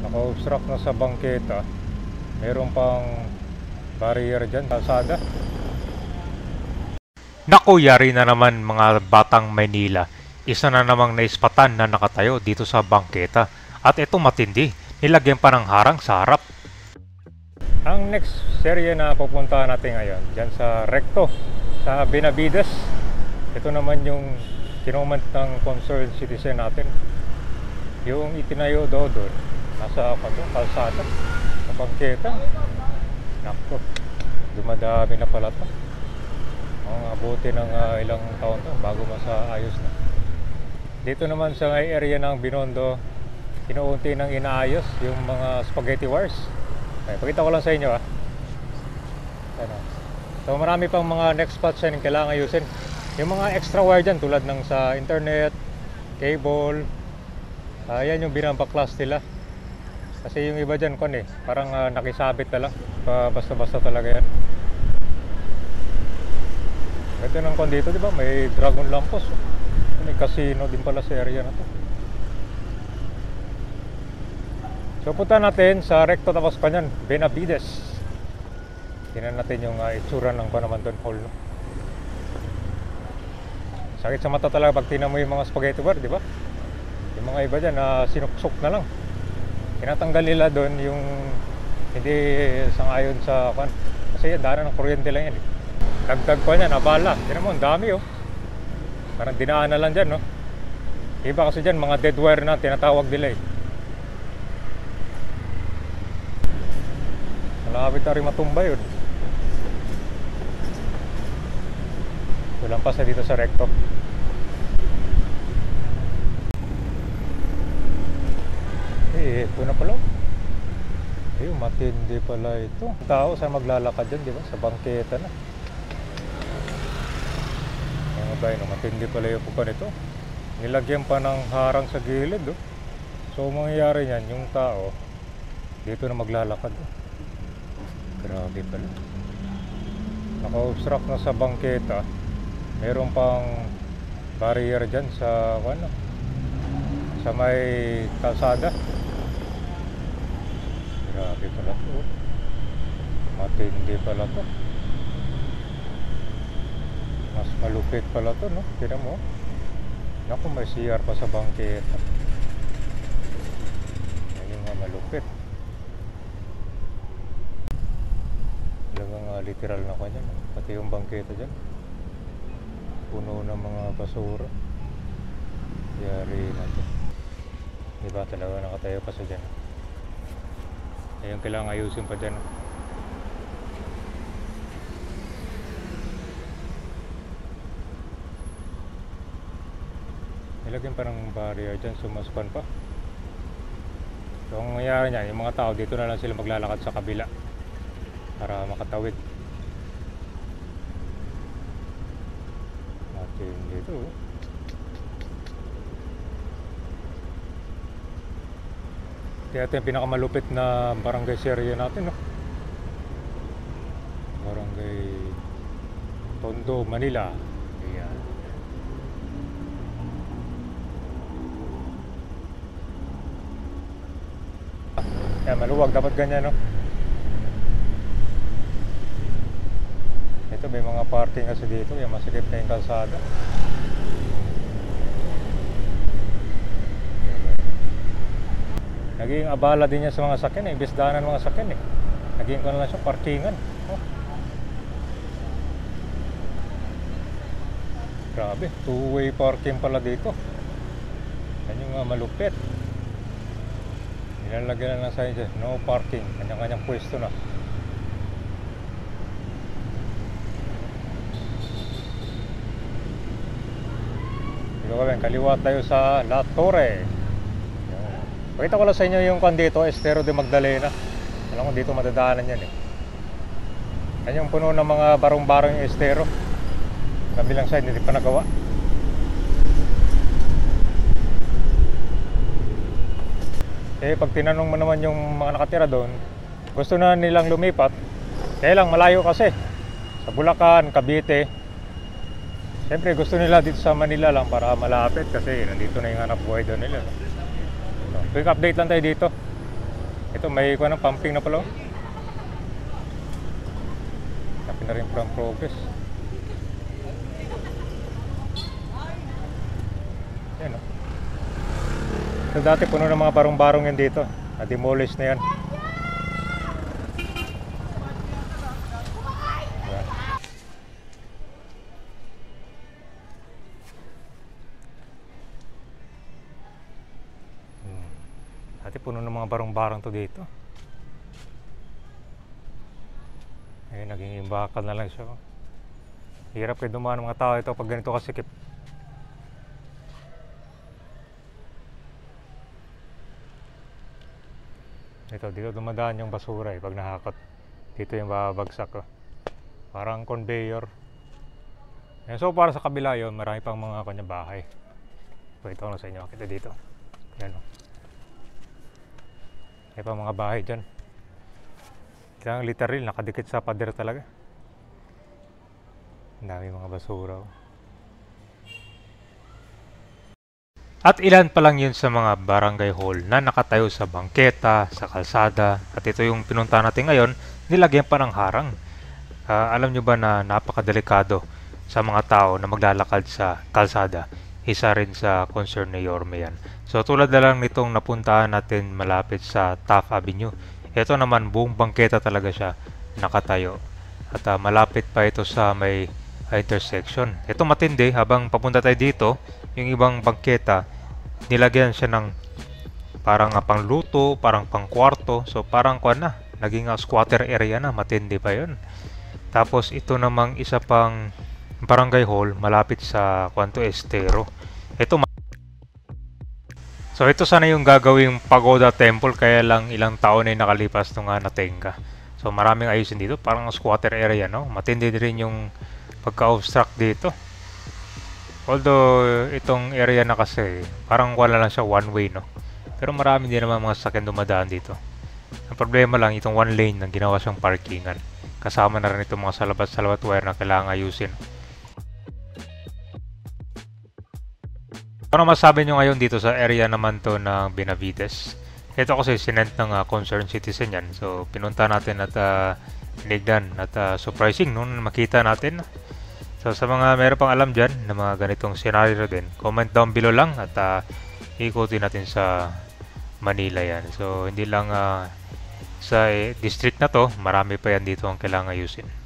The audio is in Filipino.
Naka-obstruct na sa bangketa. Meron pang barrier dyan, kalsada. Naku, yari na naman mga batang Maynila. Isa na namang naispatan na nakatayo dito sa bangketa. At ito matindi, nilagyan pa ng harang sa harap. Ang next serye na pupuntahan natin ngayon, dyan sa Recto, sa Benavides. Ito naman yung kinoment ng concerned citizen natin. Yung itinayo daw doon, nasa kalsada, sa bangketa. Naku, dumadami na pala ito. Mga abuti ng ilang taon to bago masaayos na. Dito naman sa may area ng Binondo, inuunti nang inaayos yung mga spaghetti wires. Okay, pakita ko lang sa inyo Ano. So marami pang mga next spots yan yung kailangan ayusin. Yung mga extra wire dyan tulad ng sa internet, cable, yan yung binabaklas nila. Kasi yung iba dyan parang nakisabit na lang. Basta-basta talaga yan. Ito ng dito, di ba? May Dragon Lampos. May casino din pala sa area na to. So punta natin sa Recto tapos pa niyan, Benavides. Tingnan natin yung itsura ng Panamanton Hall, no? Sakit sa mata talaga pag tingnan mo yung mga spaghetti bar, di ba? Yung mga iba dyan sinuksok na lang. Tinatanggal nila doon yung hindi sangayon sa kasi daanan ng kuryente lang yan Dagdag pa niyan, abala. Tingnan mo, ang dami Parang dinaan na lang dyan, no? Iba kasi dyan, mga dead wire na tinatawag nila Malapit na rin matumba yun. Walang pa dito sa Recto. Ito na pala. Ayun, matindi pala ito. Tao, saan maglalakad dyan, di ba? Sa bangketa na. Matindi pala yung pupa nito. Nilagyan pa ng harang sa gilid So mangyayari niyan, yung tao dito na maglalakad Grabe pala. Naka-obstruct na sa bangketa. Meron pang barrier dyan sa sa may kalsada. Grabe pala to. Matindi pala to. Mas malupit pala to, no? Tignan mo. Naku, may CR pa sa bangketa. Yan yung malupit. Talagang literal na kanya, no? Pati yung bangketa dyan. Puno ng mga basura. Yari na to. Diba talaga nakatayo pa sa dyan. Ayun, kailangan ayusin pa dyan. Nilagyan pa ng barrier dyan, sumaspan pa. So ang mangyayari niyan, yung mga tao dito na lang sila maglalakad sa kabila para makatawid. Natin dito Kaya ito yung pinakamalupit na barangay area natin, no? Barangay Tondo, Manila. Ayan. Yan, maluwag. Dapat ganyan, no? Ito, may mga parking kasi dito. Yan, masikip na yung kalsada. Naging abala din yan sa mga sakyan Imbis daanan ng mga sakyan Naging ko na lang siya, parkingan. Grabe, two-way parking pala dito. Yan yung malupit. Nilalagyan na lang sa inyo, no parking. Kanyang-kanyang pwesto na. Dito kami, kaliwa tayo sa La Torre. Pakita ko lang sa inyo yung dito, Estero de Magdalena. Alam ko dito madadaanan yan Yan yung puno ng mga barong-barong yung Estero. Kabilang side, hindi pa nagawa. Pag tinanong mo naman yung mga nakatira doon, gusto na nilang lumipat. Kaya lang malayo kasi. Sa Bulacan, Cavite. Siyempre gusto nila dito sa Manila lang para malapit kasi nandito na yung hanap buhay doon nila. So, quick update lang tayo dito. Ito may kuha ng pumping na pala. Sabi na rin from progress. Yan o. So dati puno ng mga barong-barong yan dito. Na-demolish na yan. Yan. Dati puno ng mga barong-barong to dito. Eh, naging imbakal na lang siya. Hirap kayo dumaan ng mga tao ito pag ganito kasikip. Ito, dito dumadaan yung basura pag nahakot. Dito yung babagsak. Parang conveyor. And so para sa kabila yun, marami pang mga kanya bahay. Pakita ko na sa inyo. Kita dito. Yan o. May pa mga bahay dyan. Kaya literal, nakadikit sa pader talaga. Ang dami mga basura. At ilan pa lang yun sa mga barangay hall na nakatayo sa bangketa, sa kalsada. At ito yung pinunta natin ngayon, nilagyan pa ng harang. Alam nyo ba na napakadelikado sa mga tao na maglalakad sa kalsada? Isa rin sa concern ni Yorme yan. So tulad na lang nitong napuntahan natin malapit sa Taft Avenue. Ito naman buong bangketa talaga siya nakatayo. At malapit pa ito sa may intersection. Ito matindi, habang papunta tayo dito, yung ibang bangketa, nilagyan siya ng parang pangluto, parang pangkwarto. So parang naging squatter area na, matindi pa yun. Tapos ito namang isa pang barangay hall malapit sa Estero. So ito sana yung gagawing Pagoda Temple, kaya lang ilang taon na nakalipas nung natenga. So maraming ayusin dito, parang squatter area, no? Matindi rin yung pagka-obstruct dito. Although itong area na kasi parang wala lang siya one way, no? Pero marami din naman mga sasakyan dumadaan dito. Ang problema lang itong one lane na ginawa siyang parkingan. Kasama na rin itong mga salabat wire na kailangan ayusin. Ano masabi nyo ngayon dito sa area naman to ng Benavides? Ito kasi sinent ng concerned citizen yan. So pinunta natin at tinignan at surprising nung makita natin. So sa mga meron pang alam dyan na mga ganitong scenario din, comment down below lang at ikutin natin sa Manila yan. So hindi lang sa district na to, marami pa yan dito ang kailangan ayusin.